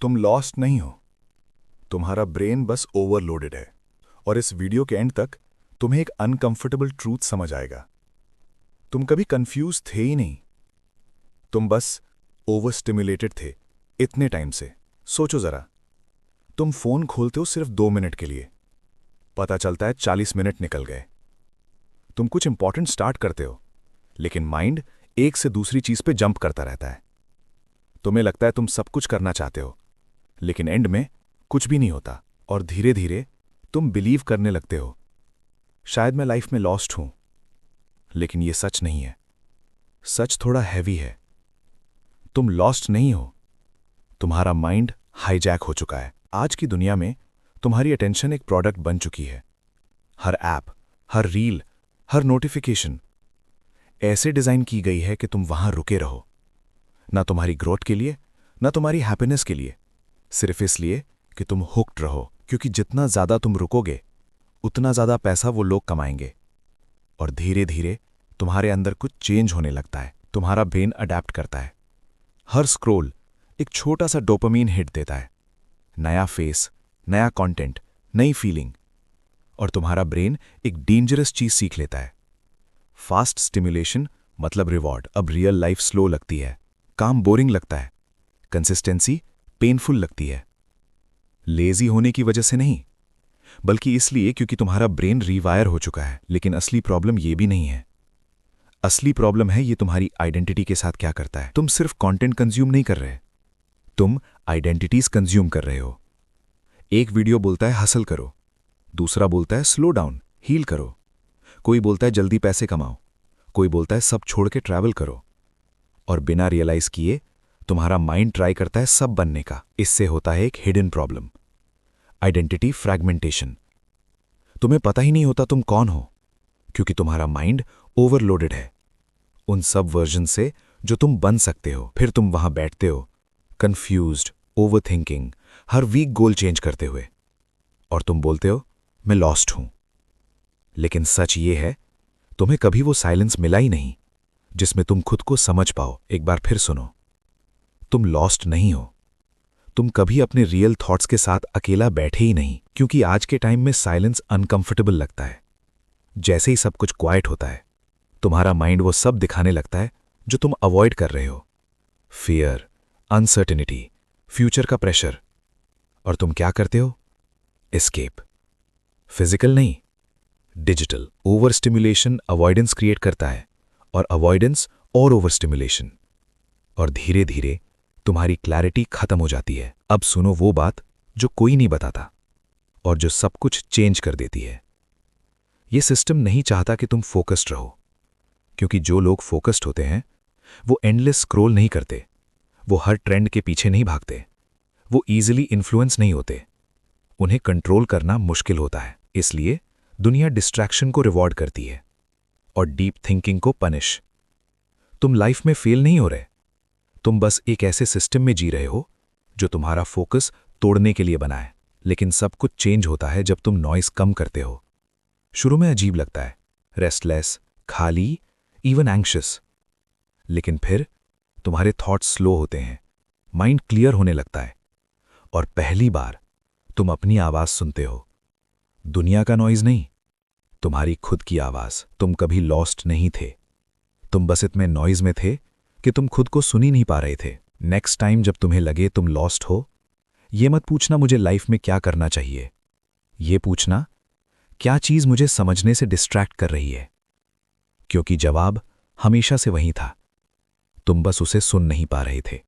तुम लॉस्ट नहीं हो। तुम्हारा ब्रेन बस ओवरलोडेड है। और इस वीडियो के एंड तक तुम्हें एक अनकंफर्टेबल ट्रूथ समझ आएगा। तुम कभी कंफ्यूज थे ही नहीं। तुम बस ओवर स्टिमुलेटेड थे इतने टाइम से। सोचो जरा, तुम फोन खोलते हो सिर्फ 2 मिनट के लिए, पता चलता है 40 मिनट निकल गए। तुम कुछ इंपॉर्टेंट स्टार्ट करते हो, लेकिन माइंड एक से दूसरी चीज पे जंप करता रहता है। तुम्हें लगता है तुम सब कुछ करना चाहते हो, लेकिन एंड में कुछ भी नहीं होता। और धीरे धीरे तुम बिलीव करने लगते हो, शायद मैं लाइफ में लॉस्ट हूं। लेकिन यह सच नहीं है। सच थोड़ा हैवी है। तुम लॉस्ट नहीं हो, तुम्हारा माइंड हाईजैक हो चुका है। आज की दुनिया में तुम्हारी अटेंशन एक प्रोडक्ट बन चुकी है। हर ऐप, हर रील, हर नोटिफिकेशन ऐसे डिजाइन की गई है कि तुम वहां रुके रहो। ना तुम्हारी ग्रोथ के लिए, ना तुम्हारी हैप्पीनेस के लिए, सिर्फ इसलिए कि तुम हुक्ड रहो। क्योंकि जितना ज्यादा तुम रुकोगे, उतना ज्यादा पैसा वो लोग कमाएंगे। और धीरे धीरे तुम्हारे अंदर कुछ चेंज होने लगता है। तुम्हारा ब्रेन अडेप्ट करता है। हर स्क्रोल एक छोटा सा डोपामीन हिट देता है। नया फेस, नया कंटेंट, नई फीलिंग। और तुम्हारा ब्रेन एक डेंजरस चीज सीख लेता है। फास्ट स्टिमुलेशन मतलब रिवॉर्ड। अब रियल लाइफ स्लो लगती है, काम बोरिंग लगता है, कंसिस्टेंसी पेनफुल लगती है। लेजी होने की वजह से नहीं, बल्कि इसलिए क्योंकि तुम्हारा ब्रेन रीवायर हो चुका है। लेकिन असली प्रॉब्लम ये भी नहीं है। असली प्रॉब्लम है ये तुम्हारी आइडेंटिटी के साथ क्या करता है। तुम सिर्फ कंटेंट कंज्यूम नहीं कर रहे, तुम आइडेंटिटीज कंज्यूम कर रहे हो। एक वीडियो बोलता है हसल करो, दूसरा बोलता है स्लो डाउन, हील करो। कोई बोलता है जल्दी पैसे कमाओ, कोई बोलता है सब छोड़ के ट्रैवल करो। और बिना रियलाइज किए तुम्हारा माइंड ट्राई करता है सब बनने का। इससे होता है एक हिडन प्रॉब्लम, आइडेंटिटी फ्रैगमेंटेशन। तुम्हें पता ही नहीं होता तुम कौन हो, क्योंकि तुम्हारा माइंड ओवरलोडेड है उन सब वर्जन से जो तुम बन सकते हो। फिर तुम वहां बैठते हो, कंफ्यूज्ड, ओवरथिंकिंग, हर वीक गोल चेंज करते हुए। और तुम बोलते हो मैं लॉस्ट हूं। लेकिन सच ये है, तुम्हें कभी वो साइलेंस मिला ही नहीं जिसमें तुम खुद को समझ पाओ। एक बार फिर सुनो, तुम लॉस्ट नहीं हो। तुम कभी अपने रियल थॉट्स के साथ अकेला बैठे ही नहीं। क्योंकि आज के टाइम में साइलेंस अनकंफर्टेबल लगता है। जैसे ही सब कुछ क्वाइट होता है, तुम्हारा माइंड वो सब दिखाने लगता है जो तुम अवॉइड कर रहे हो। फियर, अनसर्टेनिटी, फ्यूचर का प्रेशर। और तुम क्या करते हो? एस्केप। फिजिकल नहीं, digital. Over stimulation avoidance create करता है, और अवॉइडेंस और ओवर स्टिमुलेशन। और धीरे धीरे तुम्हारी क्लैरिटी खत्म हो जाती है। अब सुनो वो बात जो कोई नहीं बताता और जो सब कुछ चेंज कर देती है। ये सिस्टम नहीं चाहता कि तुम फोकस्ड रहो, क्योंकि जो लोग फोकस्ड होते हैं वो एंडलेस स्क्रॉल नहीं करते, वो हर ट्रेंड के पीछे नहीं भागते, वो इजीली इन्फ्लुएंस नहीं होते। उन्हें कंट्रोल करना मुश्किल होता है, इसलिए दुनिया डिस्ट्रैक्शन को रिवॉर्ड करती है और डीप थिंकिंग को पनिश। तुम लाइफ में फेल नहीं हो रहे, तुम बस एक ऐसे सिस्टम में जी रहे हो जो तुम्हारा फोकस तोड़ने के लिए बना है। लेकिन सब कुछ चेंज होता है जब तुम नॉइस कम करते हो। शुरू में अजीब लगता है, रेस्टलेस, खाली, इवन एंग्शियस। लेकिन फिर तुम्हारे थॉट्स स्लो होते हैं, माइंड क्लियर होने लगता है, और पहली बार तुम अपनी आवाज सुनते हो। दुनिया का नॉइज नहीं, तुम्हारी खुद की आवाज। तुम कभी लॉस्ट नहीं थे, तुम बस इतने नॉइज में थे कि तुम खुद को सुन ही नहीं पा रहे थे। नेक्स्ट टाइम जब तुम्हें लगे तुम लॉस्ट हो, ये मत पूछना मुझे लाइफ में क्या करना चाहिए। ये पूछना क्या चीज मुझे समझने से डिस्ट्रैक्ट कर रही है। क्योंकि जवाब हमेशा से वही था, तुम बस उसे सुन नहीं पा रहे थे।